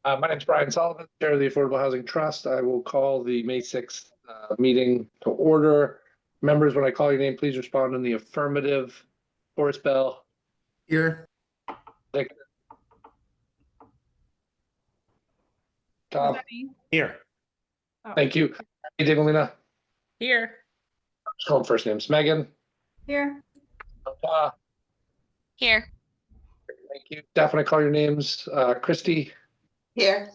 My name is Brian Sullivan, Chair of the Affordable Housing Trust. I will call the May 6th meeting to order. Members, when I call your name, please respond in the affirmative. Forrest Bell. Here. Dick. Tom. Here. Thank you. Hey, Davelina. Here. Just call them first names. Megan. Here. Here. Thank you. Steph, when I call your names, Christy. Here.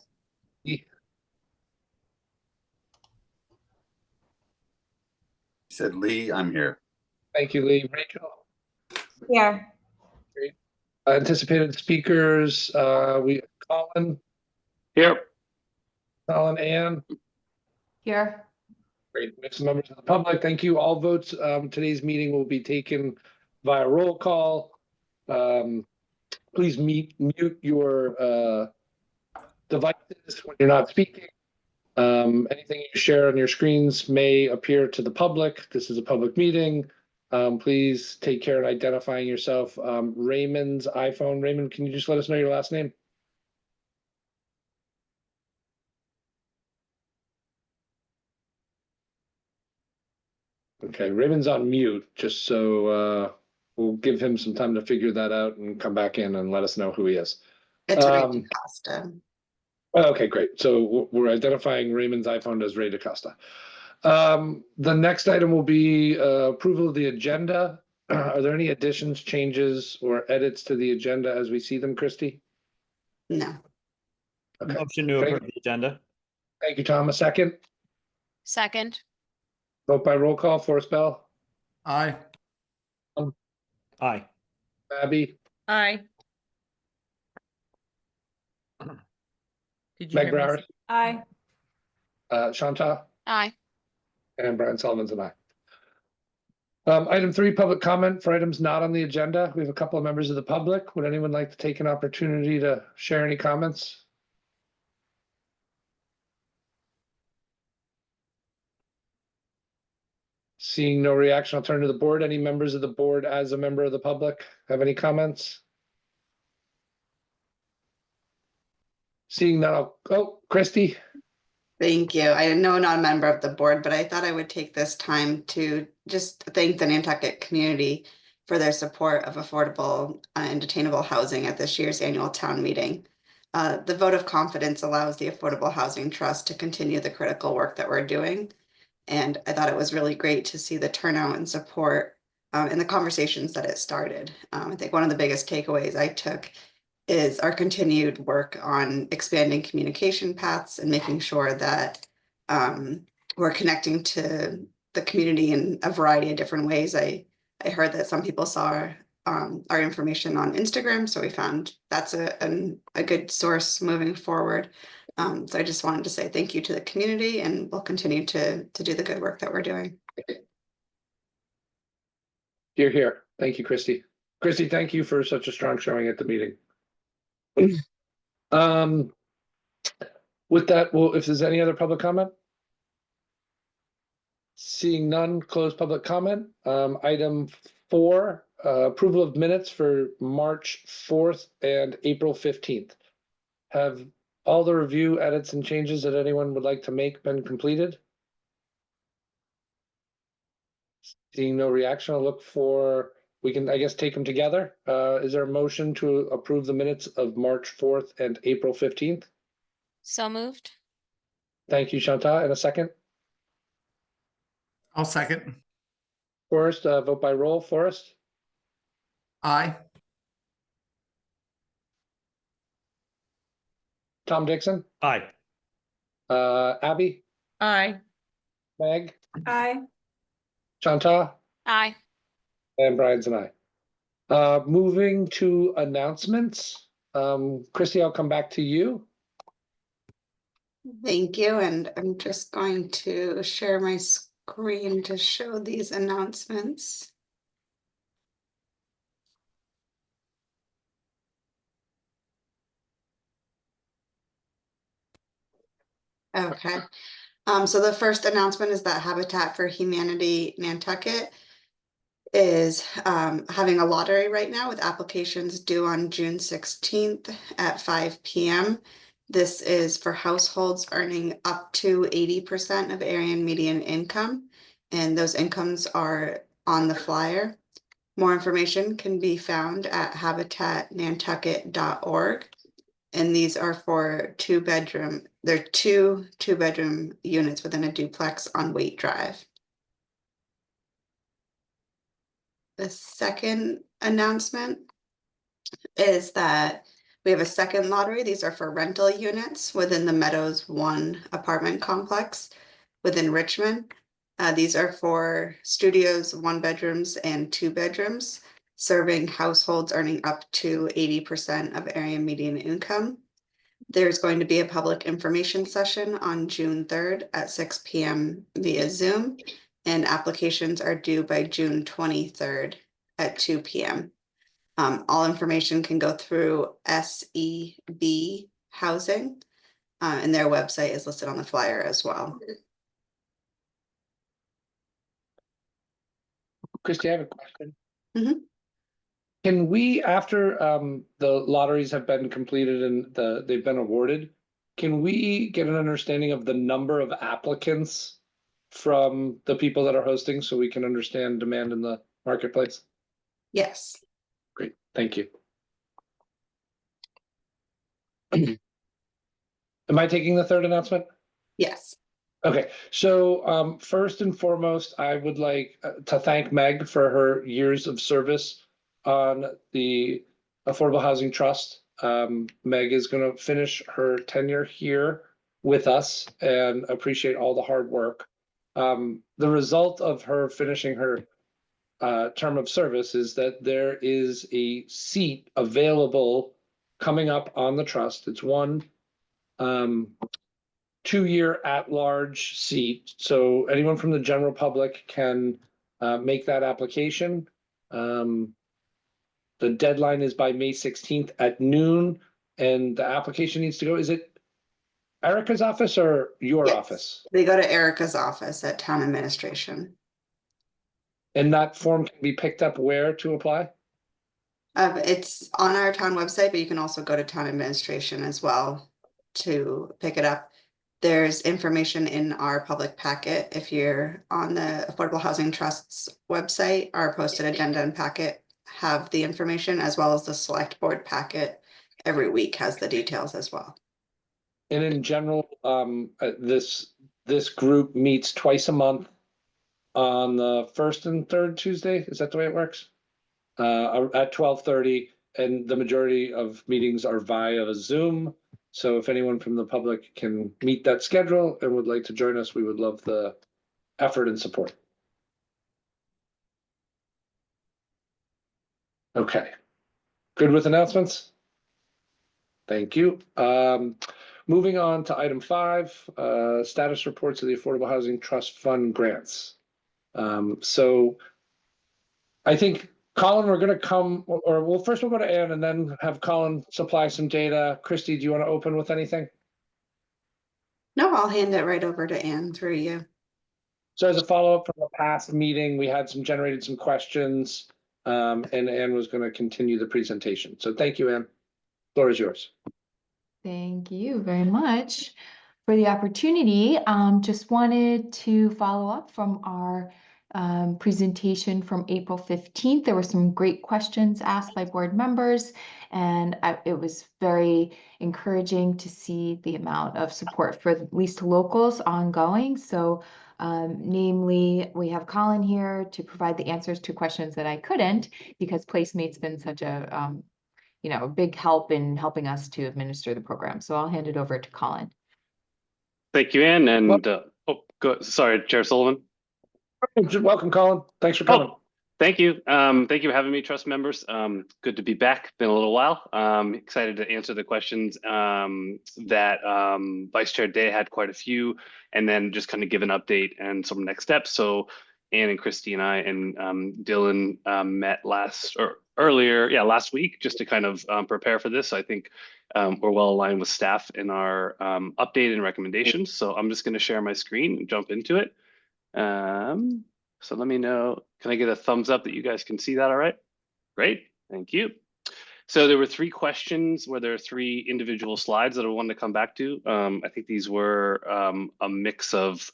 Said Lee, I'm here. Thank you, Lee. Rachel. Here. Great. Anticipated speakers, Colin. Here. Colin, Ann. Here. Great. We have some members of the public. Thank you. All votes. Today's meeting will be taken via roll call. Please mute your devices when you're not speaking. Anything you share on your screens may appear to the public. This is a public meeting. Please take care in identifying yourself. Raymond's iPhone. Raymond, can you just let us know your last name? Okay, Raymond's on mute, just so we'll give him some time to figure that out and come back in and let us know who he is. It's Ray DaCosta. Okay, great. So we're identifying Raymond's iPhone as Ray DaCosta. The next item will be approval of the agenda. Are there any additions, changes, or edits to the agenda as we see them, Christy? No. Okay. Motion to approve the agenda. Thank you, Tom. A second. Second. Vote by roll call. Forrest Bell. Aye. Aye. Abby. Aye. Meg Brower. Aye. Shanta. Aye. And Brian Sullivan's an aye. Item 3, public comment for items not on the agenda. We have a couple of members of the public. Would anyone like to take an opportunity to share any comments? Seeing no reaction, I'll turn to the board. Any members of the board as a member of the public have any comments? Seeing none, Christy. Thank you. I know I'm not a member of the board, but I thought I would take this time to just thank the Nantucket community for their support of affordable and attainable housing at this year's annual town meeting. The vote of confidence allows the Affordable Housing Trust to continue the critical work that we're doing. And I thought it was really great to see the turnout and support and the conversations that it started. I think one of the biggest takeaways I took is our continued work on expanding communication paths and making sure that we're connecting to the community in a variety of different ways. I heard that some people saw our information on Instagram, so we found that's a good source moving forward. So I just wanted to say thank you to the community, and we'll continue to do the good work that we're doing. Here. Thank you, Christy. Christy, thank you for such a strong showing at the meeting. With that, well, if there's any other public comment? Seeing none, close public comment. Item 4, approval of minutes for March 4th and April 15th. Have all the review, edits, and changes that anyone would like to make been completed? Seeing no reaction, I'll look for, we can, I guess, take them together. Is there a motion to approve the minutes of March 4th and April 15th? So moved. Thank you, Shanta. And a second? I'll second. Forrest, vote by roll. Forrest? Aye. Tom Dixon? Aye. Abby? Aye. Meg? Aye. Shanta? Aye. And Brian's an aye. Moving to announcements. Christy, I'll come back to you. Thank you. And I'm just going to share my screen to show these announcements. Okay. So the first announcement is that Habitat for Humanity Nantucket is having a lottery right now with applications due on June 16th at 5 p.m. This is for households earning up to 80% of area median income, and those incomes are on the flyer. More information can be found at habitatnantucket.org. And these are for they're two-bedroom units within a duplex on Waite Drive. The second announcement is that we have a second lottery. These are for rental units within the Meadows 1 apartment complex within Richmond. These are for studios, 1 bedrooms and 2 bedrooms, serving households earning up to 80% of area median income. There's going to be a public information session on June 3rd at 6 p.m. via Zoom, and applications are due by June 23rd at 2 p.m. All information can go through SEB Housing, and their website is listed on the flyer as well. Christie, I have a question. Mhm. Can we, after the lotteries have been completed and they've been awarded, can we get an understanding of the number of applicants from the people that are hosting so we can understand demand in the marketplace? Yes. Great, thank you. Am I taking the third announcement? Yes. Okay, so first and foremost, I would like to thank Meg for her years of service on the Affordable Housing Trust. Meg is going to finish her tenure here with us and appreciate all the hard work. The result of her finishing her term of service is that there is a seat available coming up on the trust. It's one 2-year at-large seat, so anyone from the general public can make that application. The deadline is by May 16th at noon, and the application needs to go, is it Erica's office or your Yes. office? They go to Erica's office at Town Administration. And that form can be picked up where to apply? It's on our town website, but you can also go to Town Administration as well to pick it up. There's information in our public packet. If you're on the Affordable Housing Trust's website, our posted agenda and packet have the information, as well as the select board packet every week has the details as well. And in general, this group meets twice a month on the first and third Tuesday. Is that the way it works? At 12:30, and the majority of meetings are via Zoom. So if anyone from the public can meet that schedule and would like to join us, we would love the effort and support. Okay, good with announcements? Thank you. Moving on to item 5, status reports of the Affordable Housing Trust Fund grants. So I think, Colin, we're going to come, or well, first we'll go to Ann and then have Colin supply some data. Christy, do you want to open with anything? No, I'll hand it right over to Anne through you. So as a follow-up from the past meeting, we had generated some questions, and Ann was going to continue the presentation. So thank you, Ann. Floor is yours. Thank you very much for the opportunity. Just wanted to follow up from our presentation from April 15th. There were some great questions asked by board members, and it was very encouraging to see the amount of support for at least locals ongoing. So namely, we have Colin here to provide the answers to questions that I couldn't, because Placemate's been such a a big help in helping us to administer the program. So I'll hand it over to Colin. Thank you, Ann. And sorry, Chair Sullivan. Welcome, Colin. Thanks for coming. Oh, thank you. Thank you for having me, trust members. Good to be back. Been a little while. Excited to answer the questions that Vice Chair Day had quite a few, and then just kind of give an update and some next steps. So Ann and Christy and I and Dylan met last week just to kind of prepare for this. So I think we're well aligned with staff in our update and recommendations. So I'm just going to share my screen and jump into it. So let me know, can I get a thumbs up that you guys can see that all right? Great, thank you. So there were 3 questions where there are 3 individual slides that I wanted to come back to. I think these were a mix of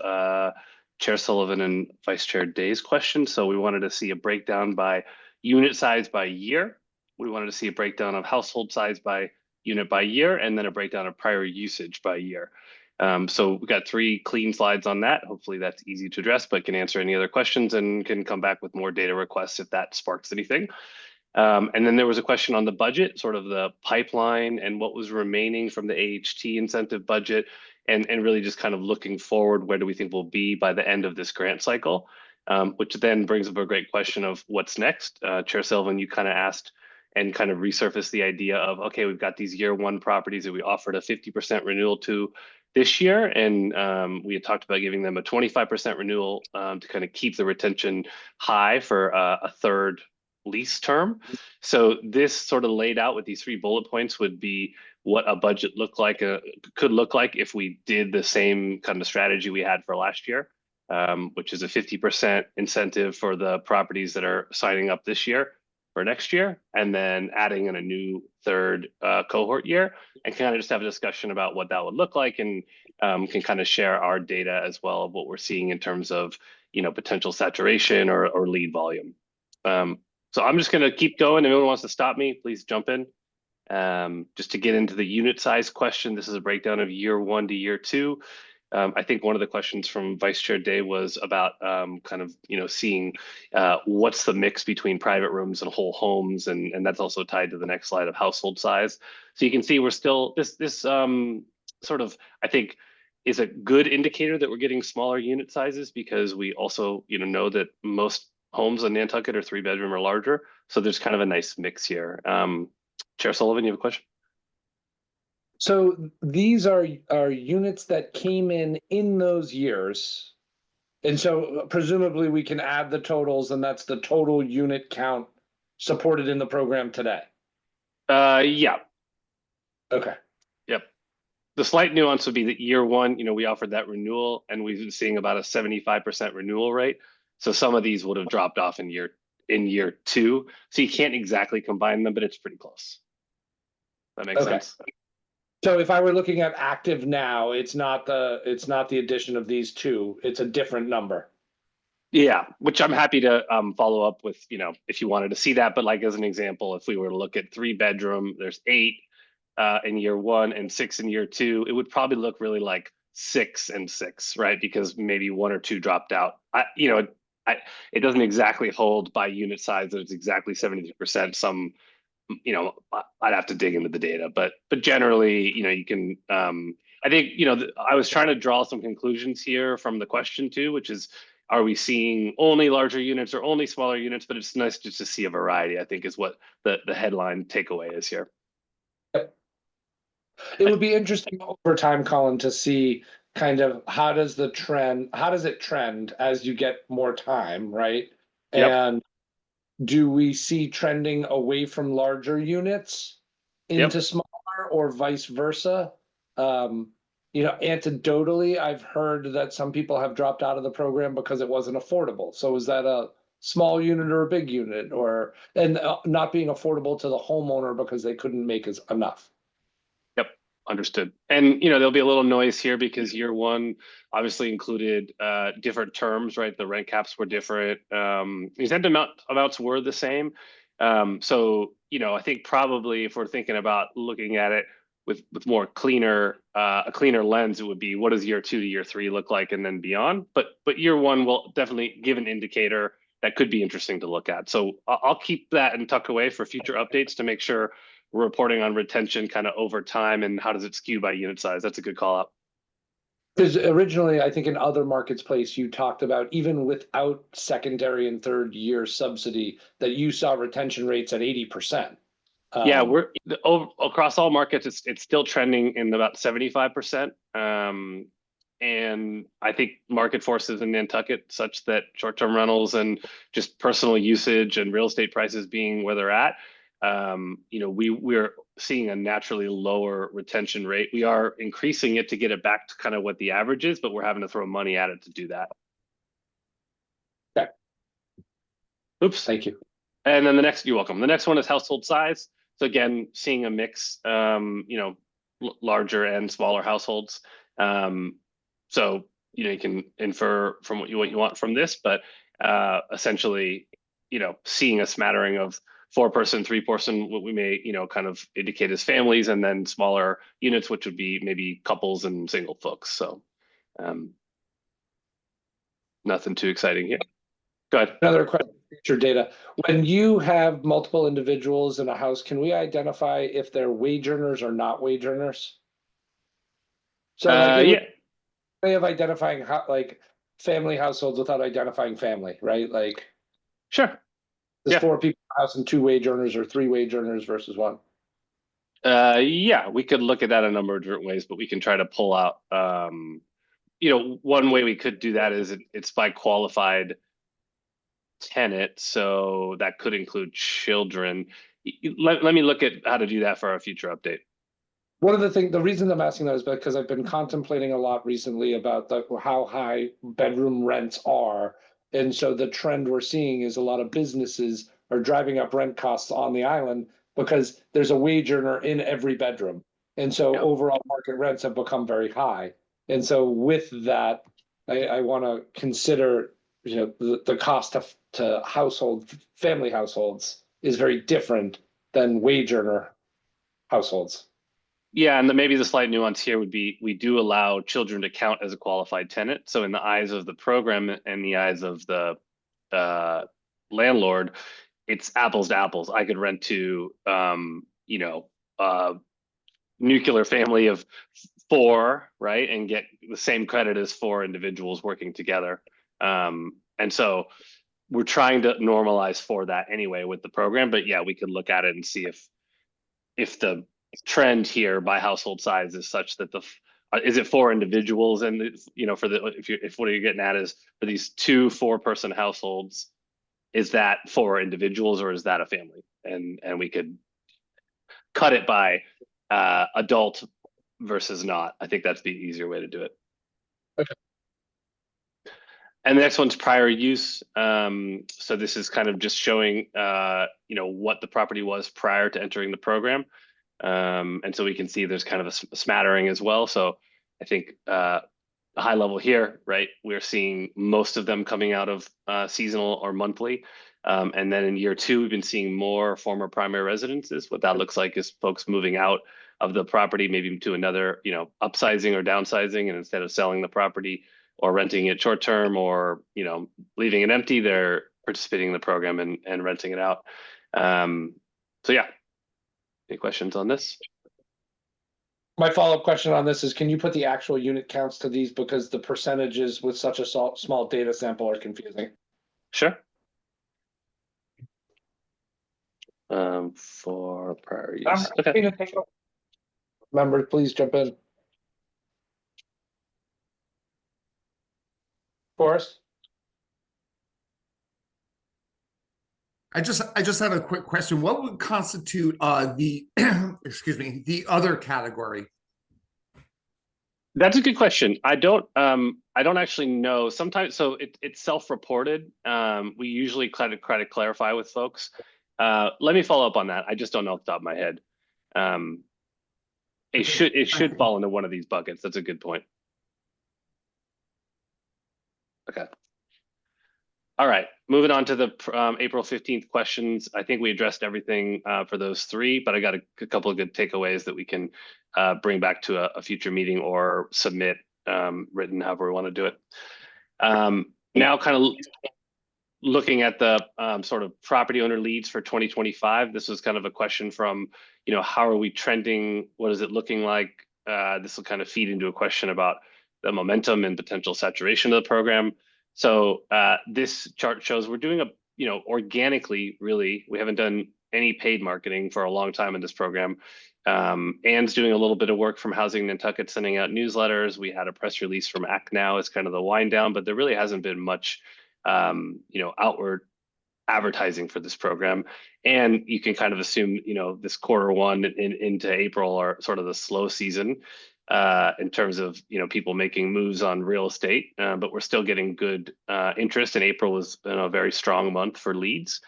Chair Sullivan and Vice Chair Day's questions. So we wanted to see a breakdown by unit size by year. We wanted to see a breakdown of household size by unit by year, and then a breakdown of prior usage by year. So we got 3 clean slides on that. Hopefully that's easy to address, but can answer any other questions and can come back with more data requests if that sparks anything. And then there was a question on the budget, sort of the pipeline and what was remaining from the AHT incentive budget, and really just kind of looking forward, where do we think we'll be by the end of this grant cycle? Which then brings up a great question of what's next. Chair Sullivan, you kind of asked and kind of resurfaced the idea of, okay, we've got these year 1 properties that we offered a 50% renewal to this year, and we had talked about giving them a 25% renewal to kind of keep the retention high for a third lease term. So this sort of laid out with these 3 bullet points would be what a budget could look like if we did the same kind of strategy we had for last year, which is a 50% incentive for the properties that are signing up this year for next year, and then adding in a new third cohort year, and kind of just have a discussion about what that would look like, and can kind of share our data as well of what we're seeing in terms of, you know, potential saturation or lead volume. So I'm just going to keep going. If anyone wants to stop me, please jump in. Just to get into the unit size question, this is a breakdown of year 1 to year 2. I think one of the questions from Vice Chair Day was about kind of, you know, seeing what's the mix between private rooms and whole homes, and that's also tied to the next slide of household size. So you can see we're still this sort of, I think, is a good indicator that we're getting smaller unit sizes, because we also, you know that most homes in Nantucket are 3-bedroom or larger. So there's kind of a nice mix here. Chair Sullivan, you have a question? So these are units that came in those years. And so presumably we can add the totals, and that's the total unit count supported in the program today. Yeah. Okay. Yep. The slight nuance would be that year 1, you know, we offered that renewal, and we've been seeing about a 75% renewal rate. So some of these would have dropped off in year 2. So you can't exactly combine them, but it's pretty close. That makes sense. So if I were looking at active now, it's not the addition of these 2. It's a different number. Yeah, which I'm happy to follow up with, you know, if you wanted to see that. But like, as an example, if we were to look at 3-bedroom, there's 8 in year 1 and 6 in year 2. It would probably look really like 6 and 6, right? Because maybe 1 or 2 dropped out. It doesn't exactly hold by unit size that it's exactly 72%. Some, you know, I'd have to dig into the data, but generally, you know, you can, I think, you know, I was trying to draw some conclusions here from the question too, which is, are we seeing only larger units or only smaller units? But it's nice just to see a variety, I think, is what the headline takeaway is here. It would be interesting over time, Colin, to see kind of how does it trend as you get more time, right? Yep. And do we see trending away from larger units into smaller, or vice versa? You know, anecdotally, I've heard that some people have dropped out of the program because it wasn't affordable. So is that a small unit or a big unit, and not being affordable to the homeowner because they couldn't make enough? Yep, understood. And, you know, there'll be a little noise here because year 1 obviously included different terms, right? The rent caps were different. Incentive amounts were the same. So, you know, I think probably if we're thinking about looking at it with more a cleaner lens, it would be, what does year 2 to year 3 look like, and then beyond. But year 1 will definitely give an indicator that could be interesting to look at. So I'll keep that and tuck away for future updates to make sure we're reporting on retention kind of over time, and how does it skew by unit size. That's a good call out. Because originally, I think in other marketplace, you talked about even without secondary and third year subsidy, that you saw retention rates at 80%. Yeah, we're across all markets. It's still trending in about 75%. And I think market forces in Nantucket such that short-term rentals and just personal usage and real estate prices being where they're at, you know, we're seeing a naturally lower retention rate. We are increasing it to get it back to kind of what the average is, but we're having to throw money at it to do that. Okay. Oops. Thank you. And then you're welcome. The next one is household size. So again, seeing a mix, larger and smaller households. So, you can infer from what you want from this, but essentially, seeing a smattering of 4-person, 3-person, what we may, kind of indicate as families, and then smaller units, which would be maybe couples and single folks. So nothing too exciting here. Go ahead. Another question, future data. When you have multiple individuals in a house, can we identify if they're wage earners or not wage earners? So Yeah, way of identifying how, like, family households without identifying family, right? Like, sure. there's Yeah. 4 people in the house and 2 wage earners or 3 wage earners versus 1. Yeah, we could look at that a number of different ways, but we can try to pull out, one way we could do that is it's by qualified tenant. So that could include children. Let me look at how to do that for our future update. One of the reason I'm asking that is because I've been contemplating a lot recently about how high bedroom rents are. And so the trend we're seeing is a lot of businesses are driving up rent costs on the island because there's a wage earner in every bedroom. And so Yep. overall market rents have become very high. And so with that, I want to consider, the cost to family households is very different than wage earner households. Yeah, and maybe the slight nuance here would be we do allow children to count as a qualified tenant. So in the eyes of the program and the eyes of the landlord, it's apples to apples. I could rent to nuclear family of 4, right, and get the same credit as 4 individuals working together. And so we're trying to normalize for that anyway with the program. But yeah, we could look at it and see if the trend here by household size is such that is it 4 individuals, and if what you're getting at is for these 2 4-person households, is that 4 individuals or is that a family? And we could cut it by adult versus not. I think that's the easier way to do it. Okay. And the next one's prior use. So this is kind of just showing what the property was prior to entering the program. And so we can see there's kind of a smattering as well. So I think a high level here, right, we're seeing most of them coming out of seasonal or monthly. And then in year 2, we've been seeing more former primary residences. What that looks like is folks moving out of the property, maybe to another, upsizing or downsizing, and instead of selling the property or renting it short term or, leaving it empty, they're participating in the program and renting it out. So yeah. Any questions on this? My follow-up question on this is, can you put the actual unit counts to these, because the percentages with such a small data sample are confusing? Sure. For prior use. Okay. Members, please jump in. Forrest? I just have a quick question. What would constitute the excuse me, the other category? That's a good question. I don't actually know. Sometimes, so it's self-reported. We usually try to clarify with folks. Let me follow up on that. I just don't know off the top of my head. It should fall into one of these buckets. That's a good point. Okay. All right, moving on to the April 15th questions. I think we addressed everything for those 3, but I got a couple of good takeaways that we can bring back to a future meeting or submit written, however we want to do it. Now kind of looking at the sort of property owner leads for 2025, this was kind of a question from, how are we trending? What is it looking like? This will kind of feed into a question about the momentum and potential saturation of the program. So this chart shows we're doing organically, really. We haven't done any paid marketing for a long time in this program. Anne's doing a little bit of work from Housing Nantucket, sending out newsletters. We had a press release from Act Now as kind of the wind down, but there really hasn't been much, outward advertising for this program. And you can kind of assume, this Q1 into April are sort of the slow season. In terms of people making moves on real estate, but we're still getting good interest. And April was a very strong month for leads.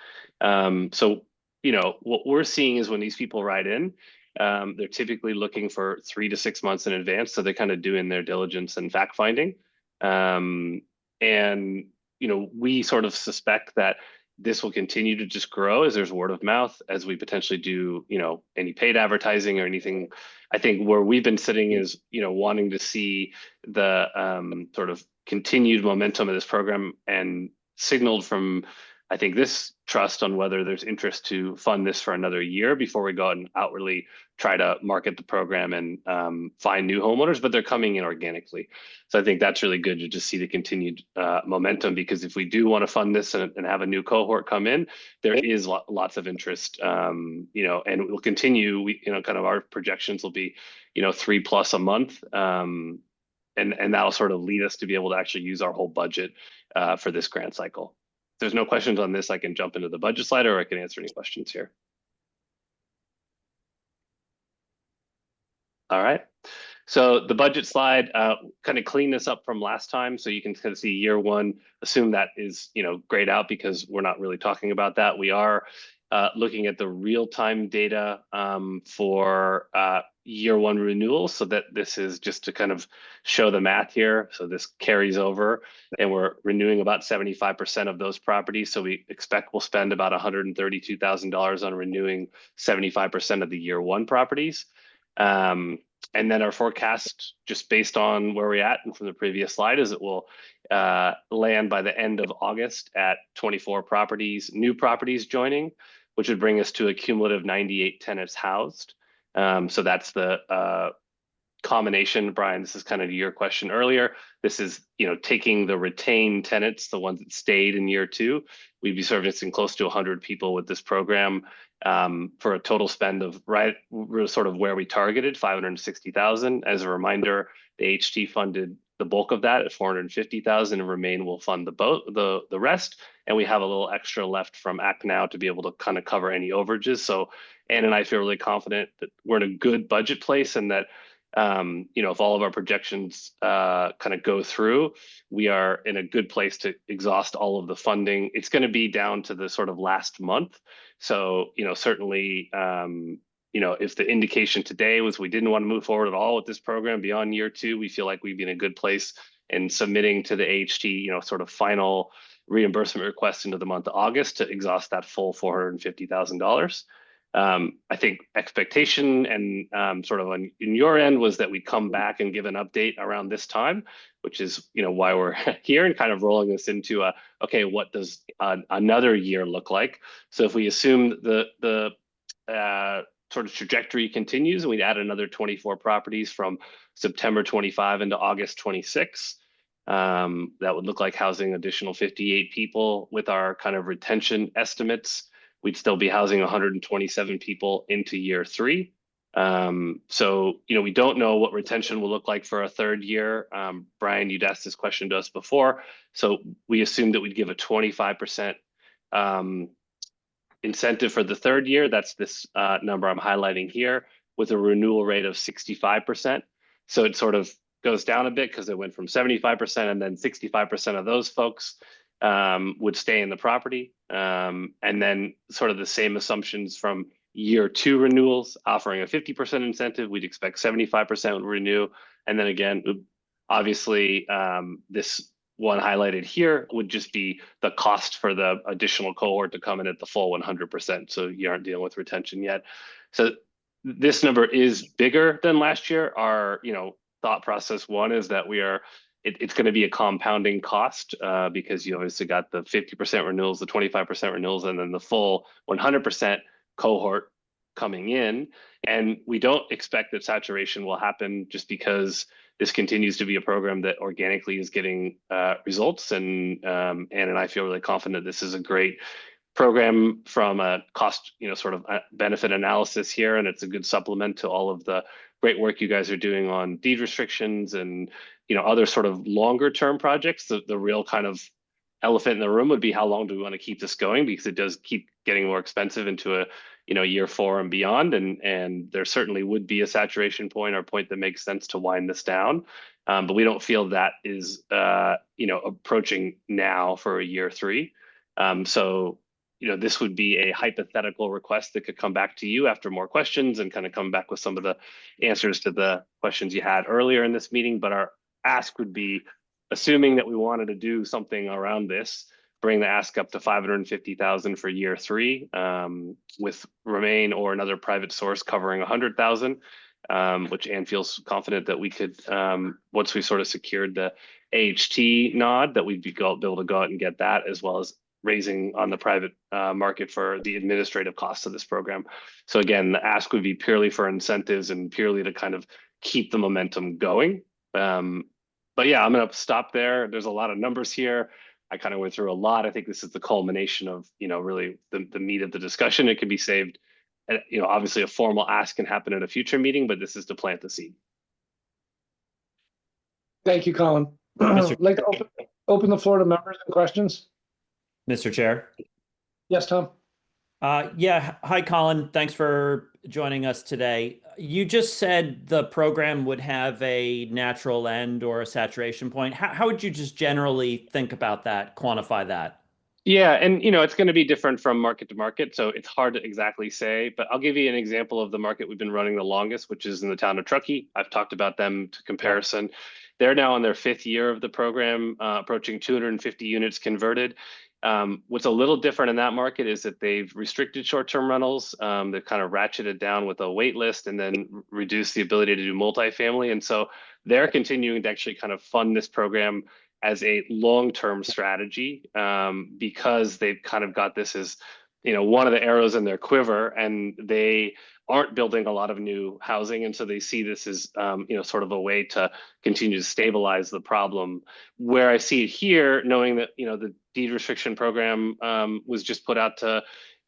So you know, what we're seeing is when these people write in, they're typically looking for 3 to 6 months in advance. So they're kind of doing their diligence and fact finding. And, you know, we sort of suspect that this will continue to just grow as there's word of mouth, as we potentially do, you know, any paid advertising or anything. I think where we've been sitting is, you know, wanting to see the sort of continued momentum of this program and signaled from, I think, this trust on whether there's interest to fund this for another year before we go out and outwardly try to market the program and find new homeowners, but they're coming in organically. So I think that's really good to just see the continued momentum, because if we do want to fund this and have a new cohort come in, there is lots of interest, you know, and it will continue. We, you know, kind of our projections will be, you know, 3+ a month. And that'll sort of lead us to be able to actually use our whole budget for this grant cycle. If there's no questions on this, I can jump into the budget slide, or I can answer any questions here. All right. So the budget slide, kind of clean this up from last time. So you can kind of see year one, assume that is, you know, grayed out because we're not really talking about that. We are looking at the real-time data for year one renewals, so that this is just to kind of show the math here. So this carries over, and we're renewing about 75% of those properties. So we expect we'll spend about $132,000 on renewing 75% of the year one properties. And then our forecast, just based on where we're at and from the previous slide, is it will land by the end of August at 24 properties, new properties joining, which would bring us to a cumulative 98 tenants housed. So that's the combination. Brian, this is kind of your question earlier. This is, you know, taking the retained tenants, the ones that stayed in year two. We'd be servicing close to 100 people with this program for a total spend of sort of where we targeted, $560,000. As a reminder, the HT funded the bulk of that at $450,000, and Remain will fund the rest. And we have a little extra left from Act Now to be able to kind of cover any overages. So Ann and I feel really confident that we're in a good budget place, and that you know, if all of our projections kind of go through, we are in a good place to exhaust all of the funding. It's going to be down to the sort of last month. So, you know, certainly, you know, if the indication today was we didn't want to move forward at all with this program beyond year two, we feel like we'd be in a good place in submitting to the AHT, you know, sort of final reimbursement request into the month of August to exhaust that full $450,000. I think expectation and sort of on in your end was that we come back and give an update around this time, which is, you know, why we're here and kind of rolling this into okay, what does another year look like? So if we assume the sort of trajectory continues and we'd add another 24 properties from September 25 into August 26, that would look like housing additional 58 people. With our kind of retention estimates, we'd still be housing 127 people into year three. So, you know, we don't know what retention will look like for a third year. Brian, you'd asked this question to us before. So we assumed that we'd give a 25% incentive for the third year. That's this number I'm highlighting here, with a renewal rate of 65%. So it sort of goes down a bit because it went from 75%, and then 65% of those folks would stay in the property. And then sort of the same assumptions from year two renewals, offering a 50% incentive, we'd expect 75% would renew. And then again, obviously, this one highlighted here would just be the cost for the additional cohort to come in at the full 100%. So you aren't dealing with retention yet. So this number is bigger than last year. Our, you know, thought process one is that we are, it's going to be a compounding cost because you obviously got the 50% renewals, the 25% renewals, and then the full 100% cohort coming in. And we don't expect that saturation will happen just because this continues to be a program that organically is getting results. And Ann and I feel really confident this is a great program from a cost, you know, sort of benefit analysis here. And it's a good supplement to all of the great work you guys are doing on deed restrictions and, you know, other sort of longer term projects. The real kind of elephant in the room would be how long do we want to keep this going, because it does keep getting more expensive into a, you know, year four and beyond. And there certainly would be a saturation point or point that makes sense to wind this down. But we don't feel that is, you know, approaching now for a year three. So this would be a hypothetical request that could come back to you after more questions and kind of come back with some of the answers to the questions you had earlier in this meeting. But our ask would be, assuming that we wanted to do something around this, bring the ask up to 550,000 for year 3, with Remain or another private source covering 100,000, which Anne feels confident that we could, once we sort of secured the AHT nod, that we'd be able to go out and get that, as well as raising on the private market for the administrative costs of this program. So again, the ask would be purely for incentives and purely to kind of keep the momentum going. But yeah, I'm going to stop there. There's a lot of numbers here. I kind of went through a lot. I think this is the culmination of, really the meat of the discussion. It can be saved. And, obviously a formal ask can happen at a future meeting, but this is to plant the seed. Thank you, Colin. Mr. Like to open the floor to members and questions. Mr. Chair. Yes, Tom. Yeah. Hi, Colin. Thanks for joining us today. You just said the program would have a natural end or a saturation point. How would you just generally think about that, quantify that? Yeah, and it's going to be different from market to market, so it's hard to exactly say, but I'll give you an example of the market we've been running the longest, which is in the town of Truckee. I've talked about them to comparison. They're now in their 5th year of the program, approaching 250 units converted. What's a little different in that market is that they've restricted short-term rentals. They've kind of ratcheted down with a wait list and then reduced the ability to do multifamily. And so they're continuing to actually kind of fund this program as a long-term strategy, because they've kind of got this as, one of the arrows in their quiver, and they aren't building a lot of new housing. And so they see this as, sort of a way to continue to stabilize the problem. Where I see it here, knowing that, the deed restriction program was just put out to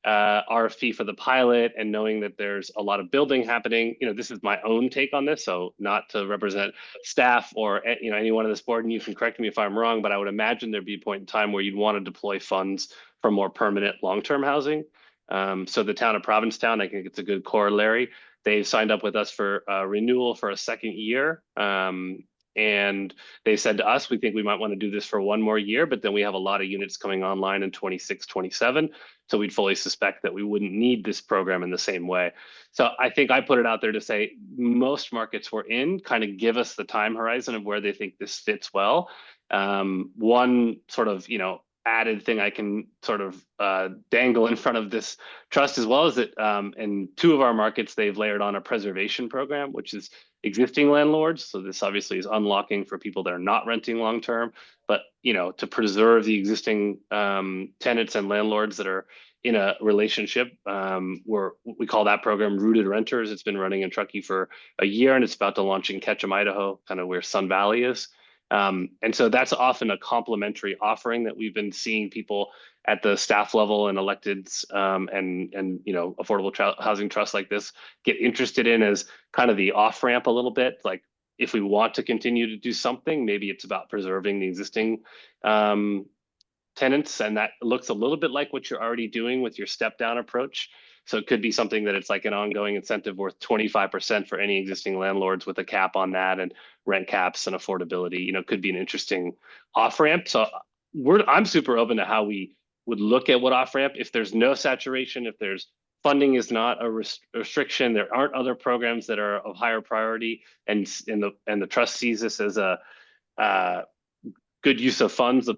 RFP for the pilot, and knowing that there's a lot of building happening, this is my own take on this, so not to represent staff or anyone on this board, and you can correct me if I'm wrong, but I would imagine there'd be a point in time where you'd want to deploy funds for more permanent long-term housing. So the town of Provincetown, I think it's a good corollary. They've signed up with us for renewal for a 2nd year. And they said to us, we think we might want to do this for 1 more year, but then we have a lot of units coming online in 26, 27. So we'd fully suspect that we wouldn't need this program in the same way. So I think I put it out there to say most markets we're in kind of give us the time horizon of where they think this fits well. One sort of, added thing I can sort of dangle in front of this trust as well is that in 2 of our markets, they've layered on a preservation program, which is existing landlords. So this obviously is unlocking for people that are not renting long-term, but, to preserve the existing tenants and landlords that are in a relationship. We call that program Rooted Renters. It's been running in Truckee for a year, and it's about to launch in Ketchum, Idaho, kind of where Sun Valley is. And so that's often a complementary offering that we've been seeing people at the staff level and electeds and affordable housing trusts like this get interested in as kind of the off ramp a little bit. Like if we want to continue to do something, maybe it's about preserving the existing tenants, and that looks a little bit like what you're already doing with your step down approach. So it could be something that it's like an ongoing incentive worth 25% for any existing landlords with a cap on that, and rent caps and affordability, could be an interesting off ramp. So I'm super open to how we would look at what off ramp. If there's no saturation, if there's funding is not a restriction, there aren't other programs that are of higher priority, and the trust sees this as a good use of funds,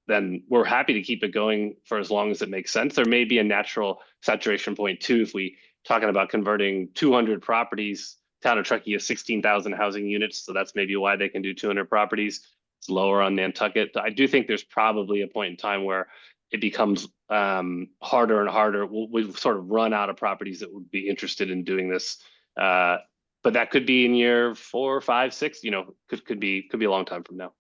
then we're happy to keep it going for as long as it makes sense. There may be a natural saturation point too. If we talking about converting 200 properties, town of Truckee has 16,000 housing units. So that's maybe why they can do 200 properties. It's lower on Nantucket. I do think there's probably a point in time where it becomes harder and harder. We've sort of run out of properties that would be interested in doing this. But that could be in year 4, 5, 6, could be a long time from now.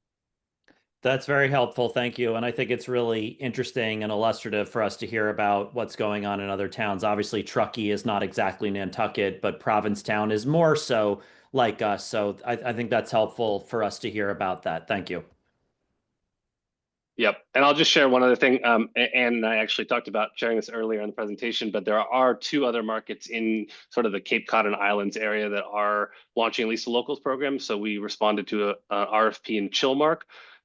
That's very helpful. Thank you. And I think it's really interesting and illustrative for us to hear about what's going on in other towns. Obviously, Truckee is not exactly Nantucket, but Provincetown is more so like us. So I think that's helpful for us to hear about that. Thank you. Yep. And I'll just share one other thing. Anne and I actually talked about sharing this earlier in the presentation, but there are 2 other markets in sort of the Cape Cod and Islands area that are launching at least a locals program. So we responded to a RFP in Chilmark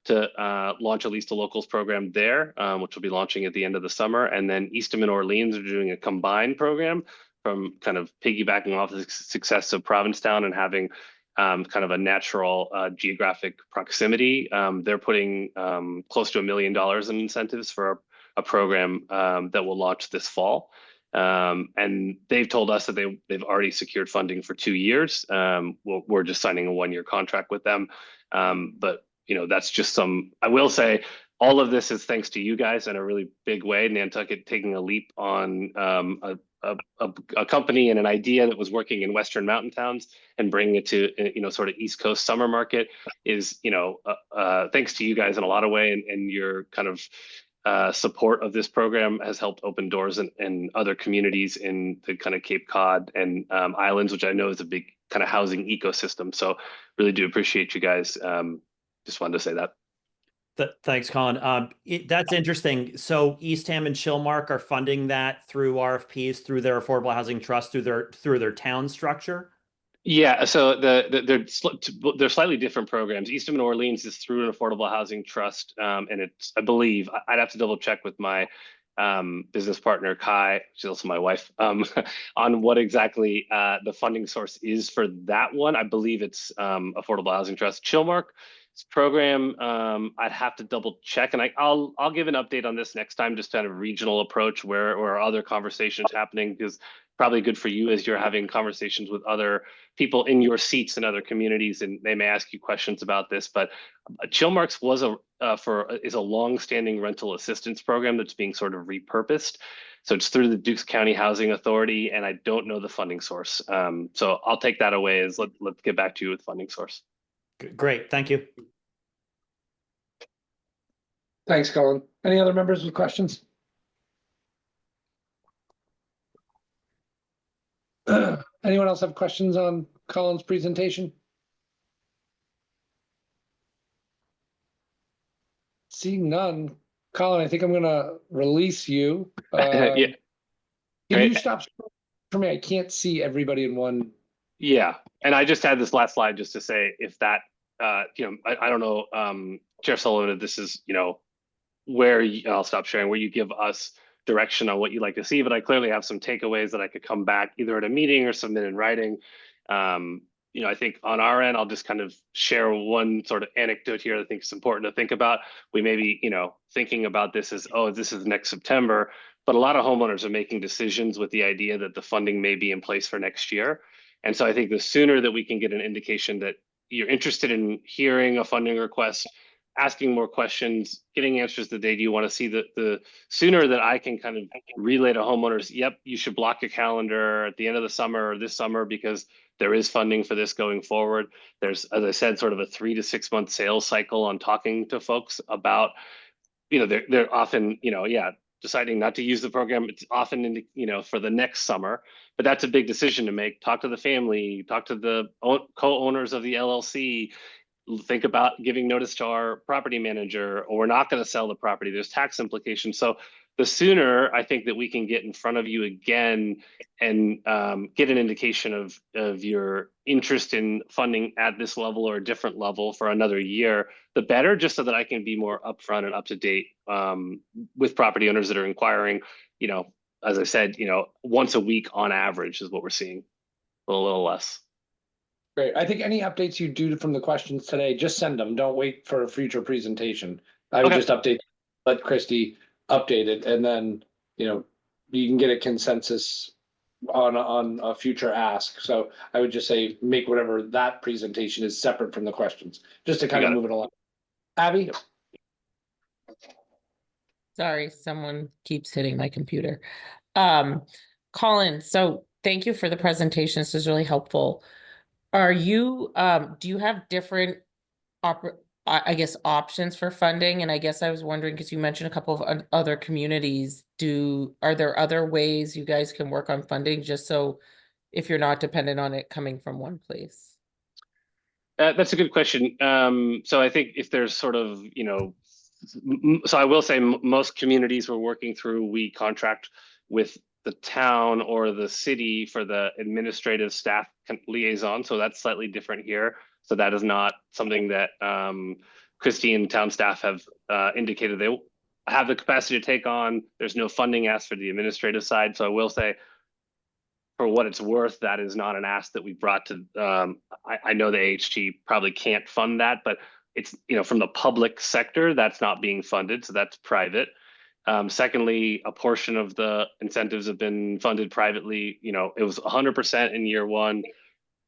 to launch a Lease to Locals program there, which will be launching at the end of the summer. And then Eastham and Orleans are doing a combined program from kind of piggybacking off the success of Provincetown and having kind of a natural geographic proximity. They're putting close to $1 million in incentives for a program that will launch this fall. And they've told us that they've already secured funding for 2 years. We're just signing a 1-year contract with them. But that's just I will say all of this is thanks to you guys in a really big way. Nantucket taking a leap on a company and an idea that was working in Western mountain towns and bringing it to, sort of East Coast summer market is, thanks to you guys in a lot of way, and your kind of support of this program has helped open doors in other communities in the kind of Cape Cod and islands, which I know is a big kind of housing ecosystem. So really do appreciate you guys. Just wanted to say that. Thanks, Colin. That's interesting. So Eastham and Chilmark are funding that through RFPs, through their Affordable Housing Trust, through their town structure? Yeah, so they're slightly different programs. Eastham and Orleans is through an Affordable Housing Trust, and it's, I believe, I'd have to double check with my business partner Kai, she's also my wife, on what exactly the funding source is for that one. I believe it's Affordable Housing Trust. Chilmark program, I'd have to double check, and I'll give an update on this next time, just kind of regional approach where other conversations happening, because probably good for you as you're having conversations with other people in your seats in other communities, and they may ask you questions about this. But Chilmark's is a long-standing rental assistance program that's being sort of repurposed. So it's through the Dukes County Housing Authority, and I don't know the funding source. So I'll take that away as let's get back to you with funding source. Great, thank you. Thanks, Colin. Any other members with questions? Anyone else have questions on Colin's presentation? Seeing none, Colin, I think I'm gonna release you. Yeah. Can Great. you stop for me? I can't see everybody in one. Yeah, and I just had this last slide just to say if that, I don't know, Chair Sullivan, if this is, where I'll stop sharing, where you give us direction on what you'd like to see, but I clearly have some takeaways that I could come back either at a meeting or submit in writing. I think on our end, I'll just kind of share one sort of anecdote here that I think is important to think about. We may be, thinking about this as, oh, this is next September, but a lot of homeowners are making decisions with the idea that the funding may be in place for next year. And so I think the sooner that we can get an indication that you're interested in hearing a funding request, asking more questions, getting answers the day you want to see, the sooner that I can kind of relay to homeowners, yep, you should block your calendar at the end of the summer or this summer because there is funding for this going forward. There's, as I said, sort of a 3 to 6 month sales cycle on talking to folks about, they're often, deciding not to use the program. It's often in for the next summer, but that's a big decision to make. Talk to the family, talk to the co-owners of the LLC, think about giving notice to our property manager, or we're not going to sell the property. There's tax implications. So the sooner I think that we can get in front of you again and get an indication of your interest in funding at this level or a different level for another year, the better, just so that I can be more upfront and up to date with property owners that are inquiring. As I said, once a week on average is what we're seeing, a little less. Great. I think any updates you do from the questions today, just send them. Don't wait for a future presentation. I would just let Christy update it, and then, you can get a consensus on a future ask. So I would just say, make whatever that presentation is separate from the questions, just to kind of move it along. Abby? Sorry, someone keeps hitting my computer. Colin, so thank you for the presentation. This is really helpful. Are you, do you have different, options for funding? And I guess I was wondering, because you mentioned a couple of other communities, are there other ways you guys can work on funding, just so if you're not dependent on it coming from one place? That's a good question. So I think if there's sort of, so I will say most communities we're working through, we contract with the town or the city for the administrative staff liaison. So that's slightly different here. So that is not something that Christie and town staff have indicated they have the capacity to take on. There's no funding asked for the administrative side. So I will say, for what it's worth, that is not an ask that we brought to, I know the AHT probably can't fund that, but it's, from the public sector, that's not being funded. So that's private. Secondly, a portion of the incentives have been funded privately. It was 100% in year one,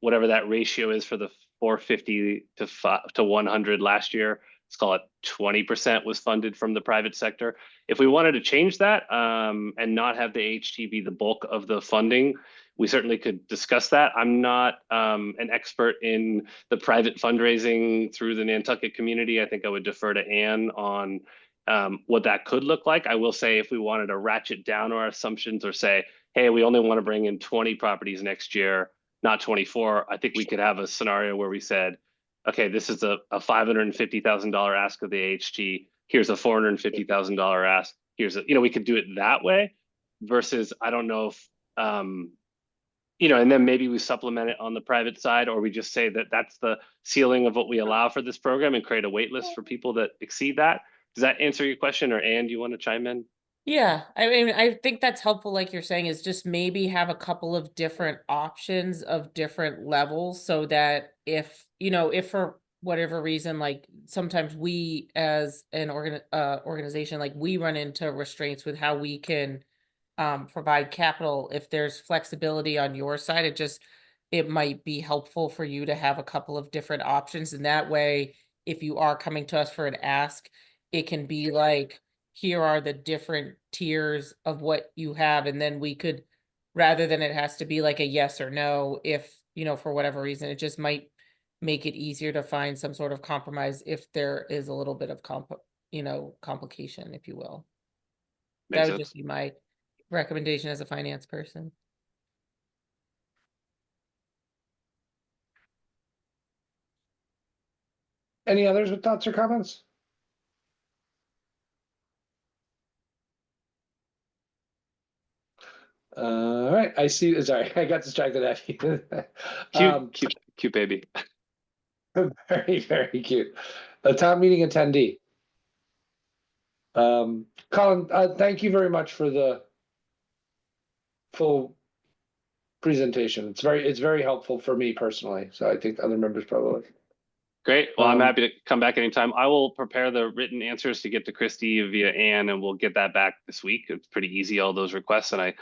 whatever that ratio is for the 450 to 100 last year. Let's call it 20% was funded from the private sector. If we wanted to change that and not have the AHT be the bulk of the funding, we certainly could discuss that. I'm not an expert in the private fundraising through the Nantucket community. I think I would defer to Anne on what that could look like. I will say, if we wanted to ratchet down our assumptions or say, hey, we only want to bring in 20 properties next year, not 24, I think we could have a scenario where we said, okay, this is a $550,000 ask of the AHT. Here's a $450,000 ask. We could do it that way versus, I don't know if, and then maybe we supplement it on the private side, or we just say that that's the ceiling of what we allow for this program and create a wait list for people that exceed that. Does that answer your question? Or Anne, do you want to chime in? Yeah, I mean, I think that's helpful, like you're saying, is just maybe have a couple of different options of different levels so that if for whatever reason, like sometimes we as an organization, like we run into restraints with how we can provide capital. If there's flexibility on your side, it might be helpful for you to have a couple of different options. And that way, if you are coming to us for an ask, it can be like, here are the different tiers of what you have. And then we could, rather than it has to be like a yes or no, if, for whatever reason, it just might make it easier to find some sort of compromise if there is a little bit of complication, if you will. Makes That would sense. just be my recommendation as a finance person. Any others with thoughts or comments? All right, I see. Sorry, I got distracted at you. Cute baby. Very, very cute. A town meeting attendee. Colin, thank you very much for the full presentation. It's very helpful for me personally. So I think other members probably. Great. Well, I'm happy to come back anytime. I will prepare the written answers to get to Christie via Anne, and we'll get that back this week. It's pretty easy, all those requests. And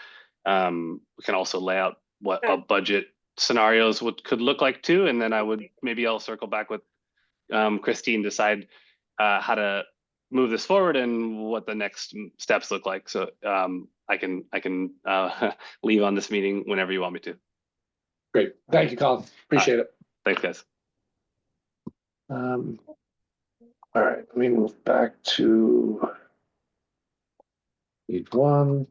we can also lay out what a budget scenarios could look like too. And then I'll circle back with Christie and decide how to move this forward and what the next steps look like. So I can leave on this meeting whenever you want me to. Great. Thank you, Colin. Appreciate it. Thanks, guys. All right, let me move back to page 1.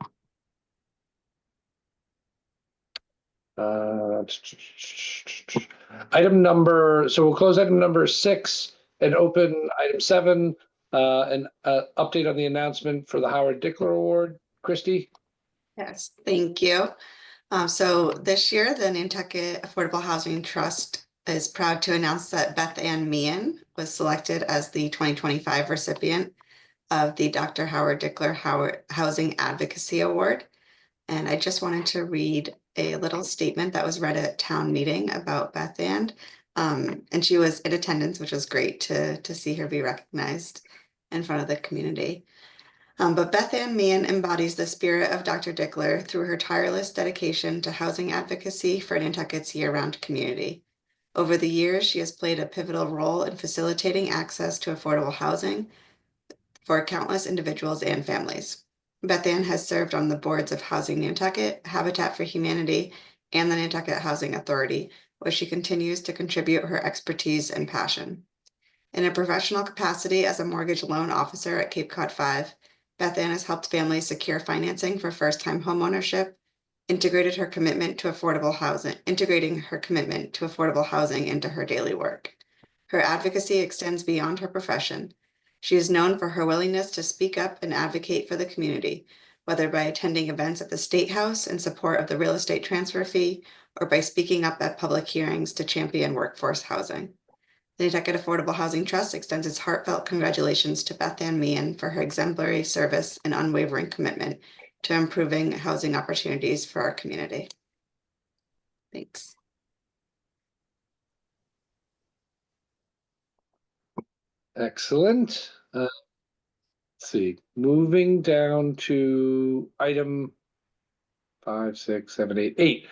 So we'll close item number 6 and open item 7, an update on the announcement for the Howard Dickler Award. Christie? Yes, thank you. So this year, the Nantucket Affordable Housing Trust is proud to announce that Beth Ann Meehan was selected as the 2025 recipient of the Dr. Howard Dickler Housing Advocacy Award. And I just wanted to read a little statement that was read at town meeting about Beth Ann. And she was in attendance, which was great to see her be recognized in front of the community. But Beth Ann Meehan embodies the spirit of Dr. Dickler through her tireless dedication to housing advocacy for Nantucket's year-round community. Over the years, she has played a pivotal role in facilitating access to affordable housing for countless individuals and families. Beth Ann has served on the boards of Housing Nantucket, Habitat for Humanity, and the Nantucket Housing Authority, where she continues to contribute her expertise and passion. In a professional capacity as a mortgage loan officer at Cape Cod 5, Beth Ann has helped families secure financing for first-time homeownership, integrating her commitment to affordable housing into her daily work. Her advocacy extends beyond her profession. She is known for her willingness to speak up and advocate for the community, whether by attending events at the State House in support of the real estate transfer fee, or by speaking up at public hearings to champion workforce housing. The Nantucket Affordable Housing Trust extends its heartfelt congratulations to Beth Ann Meehan for her exemplary service and unwavering commitment to improving housing opportunities for our community. Thanks. Excellent. Let's see, moving down to item 5, 6, 7, 8, 8.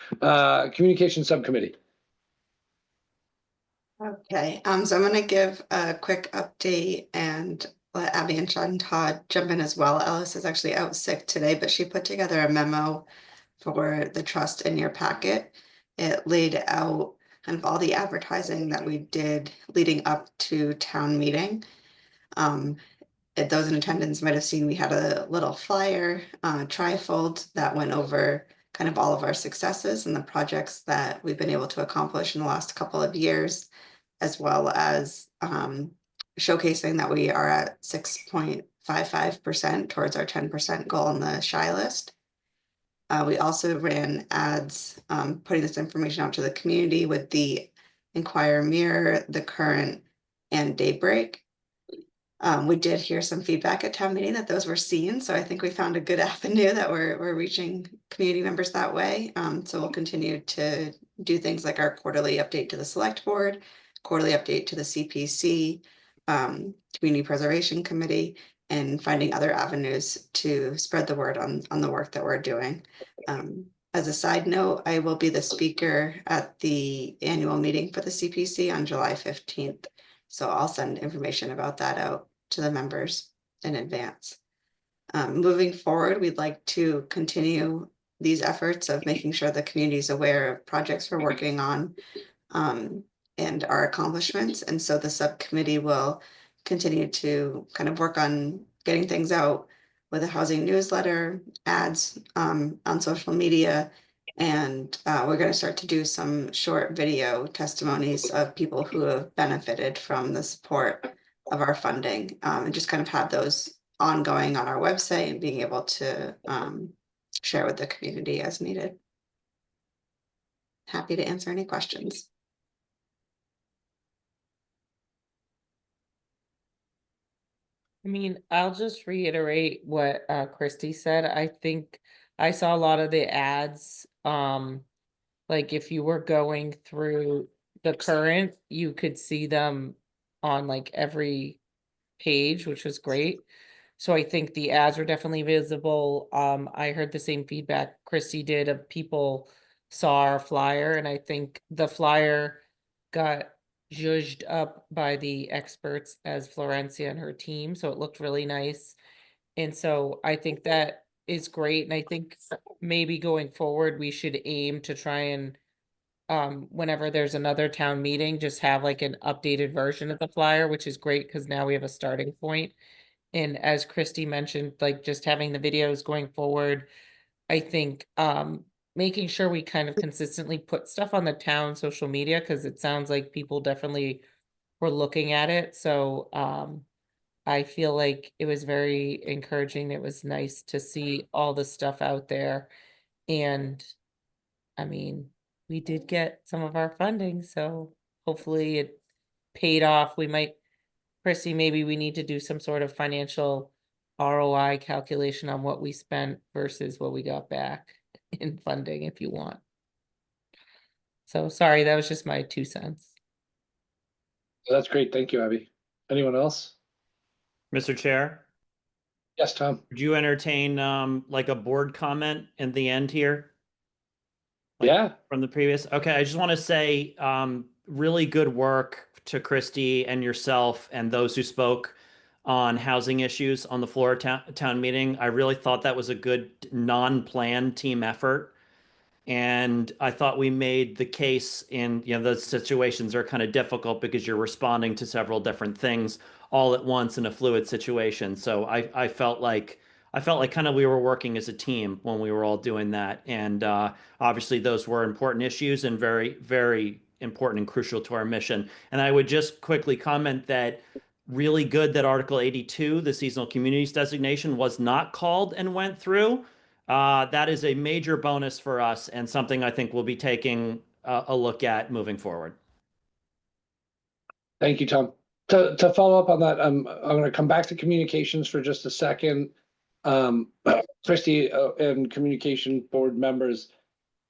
Communication Subcommittee. Okay, so I'm gonna give a quick update and let Abby and Sean Todd jump in as well. Alice is actually out sick today, but she put together a memo for the trust in your packet. It laid out kind of all the advertising that we did leading up to town meeting. Those in attendance might have seen we had a little flyer, trifold that went over kind of all of our successes and the projects that we've been able to accomplish in the last couple of years, as well as showcasing that we are at 6.55% towards our 10% goal on the SHI list. We also ran ads putting this information out to the community with the Enquirer Mirror, The Current, and Daybreak. We did hear some feedback at town meeting that those were seen, so I think we found a good avenue that we're reaching community members that way. So we'll continue to do things like our quarterly update to the select board, quarterly update to the CPC, Community Preservation Committee, and finding other avenues to spread the word on the work that we're doing. As a side note, I will be the speaker at the annual meeting for the CPC on July 15th. So I'll send information about that out to the members in advance. Moving forward, we'd like to continue these efforts of making sure the community is aware of projects we're working on and our accomplishments. And so the subcommittee will continue to kind of work on getting things out with a housing newsletter, ads on social media, and we're going to start to do some short video testimonies of people who have benefited from the support of our funding, and just kind of have those ongoing on our website and being able to share with the community as needed. Happy to answer any questions. I mean, I'll just reiterate what Christy said. I think I saw a lot of the ads. Like if you were going through The Current, you could see them on like every page, which was great. So I think the ads are definitely visible. I heard the same feedback Christy did of people saw our flyer, and I think the flyer got judged up by the experts as Florencia and her team, so it looked really nice. And so I think that is great, and I think maybe going forward, we should aim to try and whenever there's another town meeting, just have like an updated version of the flyer, which is great because now we have a starting point. And as Christy mentioned, like just having the videos going forward, I think making sure we kind of consistently put stuff on the town social media, because it sounds like people definitely were looking at it. So I feel like it was very encouraging. It was nice to see all the stuff out there. And I mean, we did get some of our funding, so hopefully it paid off. We might, Chrissy, maybe we need to do some sort of financial ROI calculation on what we spent versus what we got back in funding if you want. So sorry, that was just my 2 cents. That's great. Thank you, Abby. Anyone else? Mr. Chair, Yes, Tom. would you entertain like a board comment in the end here? Like, Yeah. from the previous? Okay, I just want to say really good work to Christy and yourself and those who spoke on housing issues on the floor of town meeting. I really thought that was a good non-planned team effort. And I thought we made the case in, those situations are kind of difficult because you're responding to several different things all at once in a fluid situation. So I felt like kind of we were working as a team when we were all doing that. And obviously those were important issues and very, very important and crucial to our mission. And I would just quickly comment that really good that Article 82, the seasonal communities designation, was not called and went through. That is a major bonus for us and something I think we'll be taking a look at moving forward. Thank you, Tom. To follow up on that, I'm gonna come back to communications for just a second. Christie and communication board members,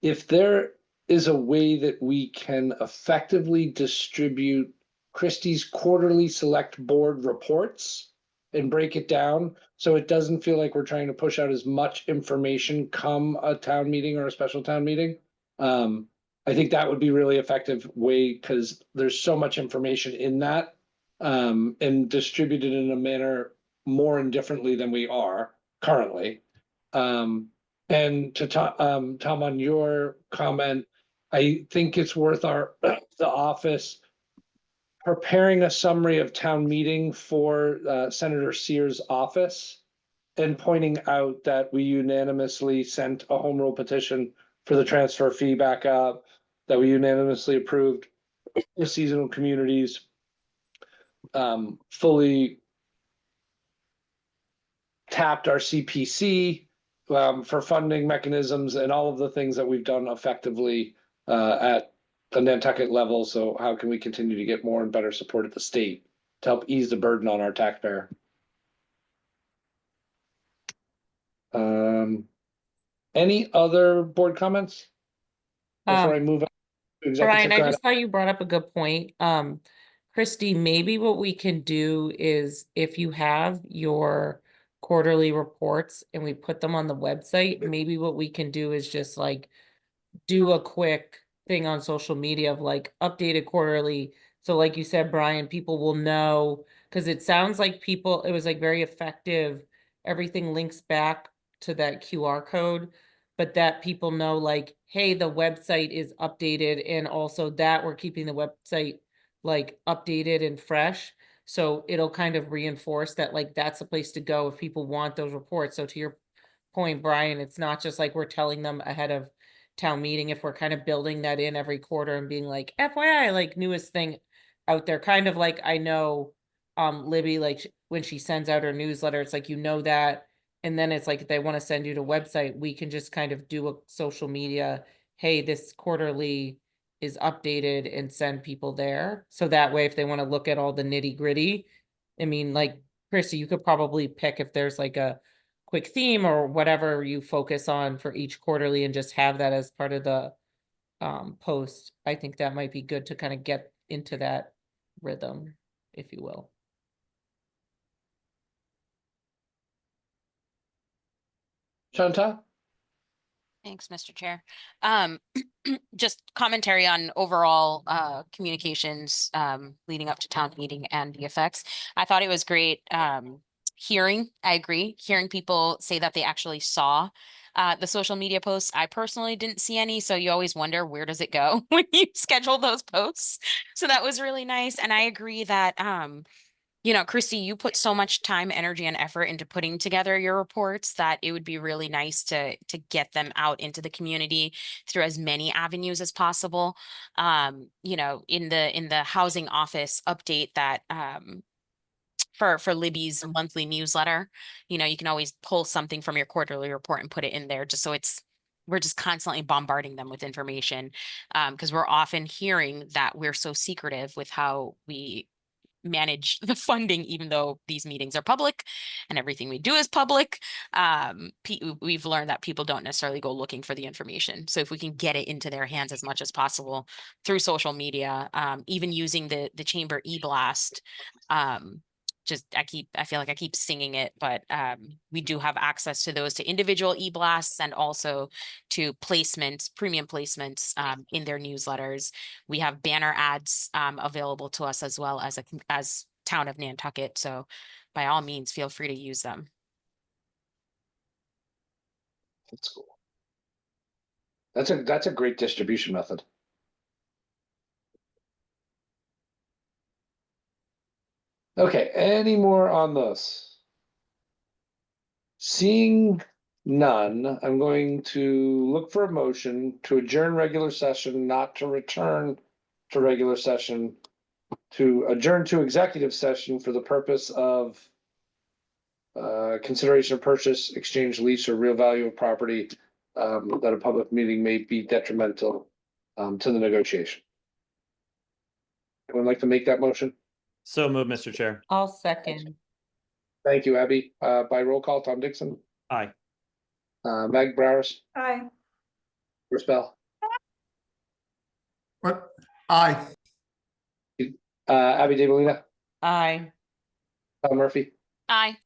if there is a way that we can effectively distribute Christie's quarterly select board reports and break it down, so it doesn't feel like we're trying to push out as much information come a town meeting or a special town meeting. I think that would be really effective way, because there's so much information in that, and distributed in a manner more indifferently than we are currently. And to Tom, on your comment, I think it's worth the office preparing a summary of town meeting for Senator Sears' office, and pointing out that we unanimously sent a home rule petition for the transfer fee back up, that we unanimously approved the seasonal communities fully tapped our CPC for funding mechanisms, and all of the things that we've done effectively at the Nantucket level. So how can we continue to get more and better support at the state to help ease the burden on our taxpayer? Any other board comments before I move on to executive Brian, I session? just thought you brought up a good point. Christy, maybe what we can do is if you have your quarterly reports and we put them on the website, maybe what we can do is just like do a quick thing on social media of like updated quarterly. So like you said, Brian, people will know, because it sounds like people, it was like very effective. Everything links back to that QR code, but that people know like, hey, the website is updated, and also that we're keeping the website like updated and fresh. So it'll kind of reinforce that like that's the place to go if people want those reports. So to your point, Brian, it's not just like we're telling them ahead of town meeting, if we're kind of building that in every quarter and being like, FYI, like newest thing out there, kind of like I know Libby, like when she sends out her newsletter, it's like, you know that. And then it's like, if they want to send you to a website, we can just kind of do a social media, hey, this quarterly is updated, and send people there. So that way, if they want to look at all the nitty gritty, I mean, like, Chrissy, you could probably pick if there's like a quick theme or whatever you focus on for each quarterly, and just have that as part of the post. I think that might be good to kind of get into that rhythm, if you will. Shanta? Thanks, Mr. Chair. Just commentary on overall communications leading up to town meeting and the effects. I thought it was great hearing, I agree, hearing people say that they actually saw the social media posts. I personally didn't see any, so you always wonder, where does it go when you schedule those posts? So that was really nice. And I agree that you know, Christy, you put so much time, energy, and effort into putting together your reports that it would be really nice to get them out into the community through as many avenues as possible. You know, in the housing office update that for Libby's monthly newsletter, you know, you can always pull something from your quarterly report and put it in there, just so we're just constantly bombarding them with information, because we're often hearing that we're so secretive with how we manage the funding, even though these meetings are public and everything we do is public. We've learned that people don't necessarily go looking for the information. So if we can get it into their hands as much as possible through social media, even using the chamber e-blast, I feel like I keep singing it, but we do have access to those, to individual e-blasts, and also to placements, premium placements in their newsletters. We have banner ads available to us as well as Town of Nantucket. So by all means, feel free to use them. That's cool. That's a great distribution method. Okay, any more on this? Seeing none, I'm going to look for a motion to adjourn regular session, not to return to regular session, to adjourn to executive session for the purpose of consideration of purchase, exchange, lease, or real value of property, that a public meeting may be detrimental to the negotiation. Anyone like to make that motion? So move, Mr. Chair. I'll second. Thank you, Abby. By roll call, Tom Dixon, Aye. Meg Bowers, Aye. Chris Bell, What? Aye. Abby DeMolina, Aye. Tom Murphy, Aye.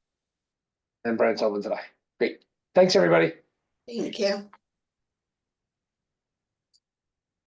and Brian Sullivan's an aye. Great. Thanks, everybody. Thank you.